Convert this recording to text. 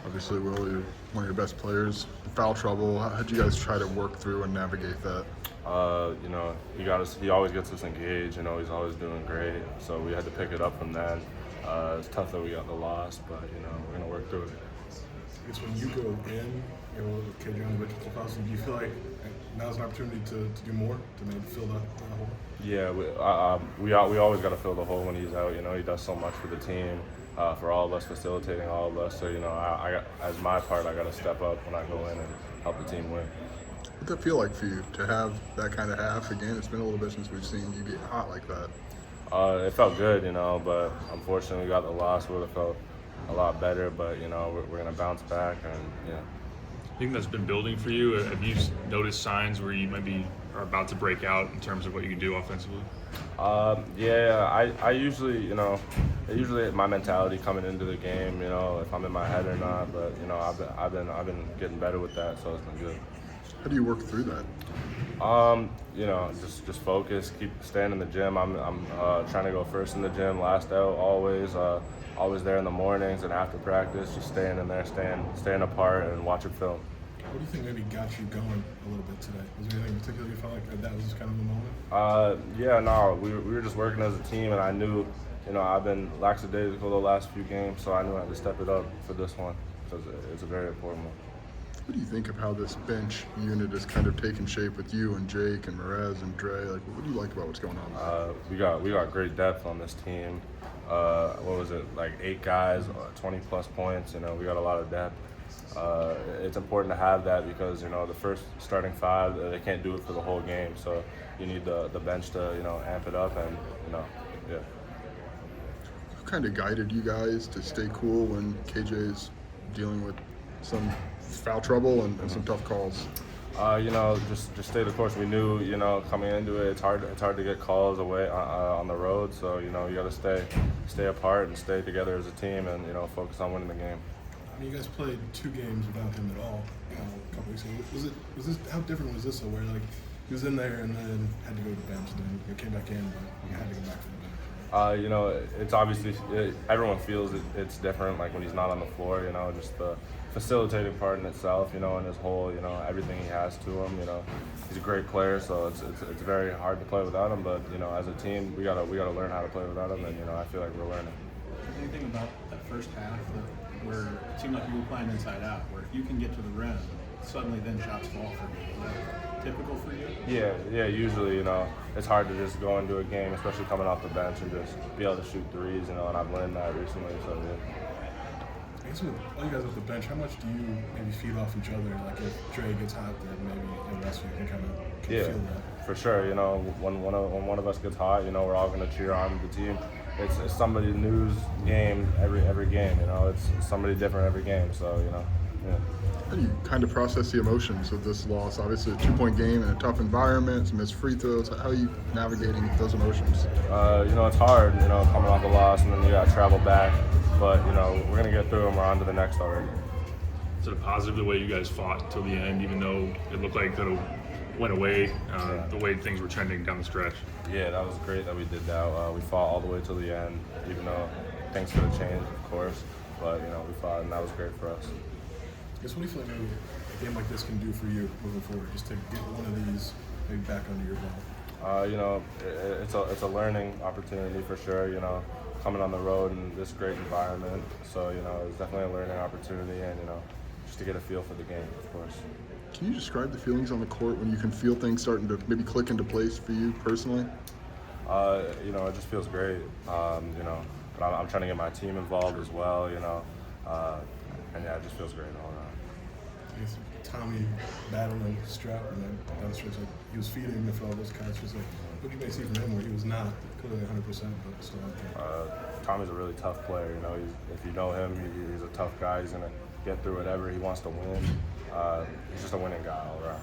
Obviously, Will, you're one of your best players. Foul trouble. How'd you guys try to work through and navigate that? He got us. He always gets us engaged. He's always doing great. So we had to pick it up from then. It's tough that we got the loss, but we're gonna work through it. I guess when you go in, KJ on the bench with the do you feel like now's an opportunity to do more to maybe fill that hole? Yeah, we always got to fill the hole when he's out. He does so much for the team, for all of us, facilitating all of us. So as my part, I got to step up when I go in and help the team win. What'd that feel like for you to have that kind of half? Again, it's been a little bit since we've seen you get hot like that. It felt good, but unfortunately we got the loss. Would have felt a lot better, but we're gonna bounce back, and yeah. I think that's been building for you. Have you noticed signs where you maybe are about to break out in terms of what you can do offensively? I usually my mentality coming into the game, if I'm in my head or not. But I've been getting better with that, so it's been good. How do you work through that? Just focus, keep staying in the gym. I'm trying to go first in the gym, last out, always there in the mornings and after practice, just staying in there, staying apart and watching film. What do you think maybe got you going a little bit today? Was there anything particular you felt like that was just kind of the moment? We were just working as a team, and I knew, I've been lackadaisical the last few games, so I knew I had to step it up for this one because it's a very important one. What do you think of how this bench unit has kind of taken shape with you and Jake and Merez and Dre? Like, what do you like about what's going on? We got great depth on this team. What was it, like 8 guys, 20 plus points. We got a lot of depth. It's important to have that because the first starting 5, they can't do it for the whole game. So you need the bench to amp it up, and yeah. Who kind of guided you guys to stay cool when KJ's dealing with some foul trouble and some tough calls? Just stay the course. We knew, coming into it, it's hard to get calls away on the road. So you got to stay apart and stay together as a team, and focus on winning the game. I mean, you guys played 2 games without him at all a couple weeks ago. Was this how different was this? So where like he was in there and then had to go to the bench, then he came back in, but he had to go back to the bench. It's obviously everyone feels it's different. Like when he's not on the floor, just the facilitating part in itself, and his whole, everything he has to him. He's a great player, so it's very hard to play without him. But as a team, we gotta learn how to play without him, and I feel like we're learning. Anything about that first half where it seemed like you were playing inside out, where if you can get to the rim, suddenly then shots fall for you? Is that typical for you? Yeah. Usually, it's hard to just go into a game, especially coming off the bench, and just be able to shoot threes. And I've learned that recently. So yeah. I guess with all you guys off the bench, how much do you maybe feed off each other? Like if Dre gets hot, then maybe the rest of you can kind of feel that. For sure. When one of us gets hot, we're all going to cheer on the team. It's somebody new's game every game. It's somebody different every game. So yeah. How do you kind of process the emotions of this loss? Obviously, a 2-point game in a tough environment, some missed free throws. How are you navigating those emotions? It's hard, coming off the loss, and then you got to travel back. But, we're going to get through, and we're on to the next already. Is it a positive the way you guys fought till the end, even though it looked like it could have went away, the way things were trending down the stretch? Yeah, that was great that we did that. We fought all the way till the end, even though things could have changed, of course. But, we fought, and that was great for us. I guess what do you feel like maybe a game like this can do for you moving forward, just to get one of these maybe back under your belt? It's a learning opportunity for sure, coming on the road in this great environment. So, it's definitely a learning opportunity, and, just to get a feel for the game, of course. Can you describe the feelings on the court when you can feel things starting to maybe click into place for you personally? It just feels great, but I'm trying to get my team involved as well, and yeah, it just feels great all around. I guess Tommy battling strap and then down the stretch, like he was feeding him for all those cuts. Just like what you may see from him where he was not clearly 100%, but still out there. Tommy's a really tough player. If you know him, he's a tough guy. He's gonna get through whatever. He wants to win. He's just a winning guy all around.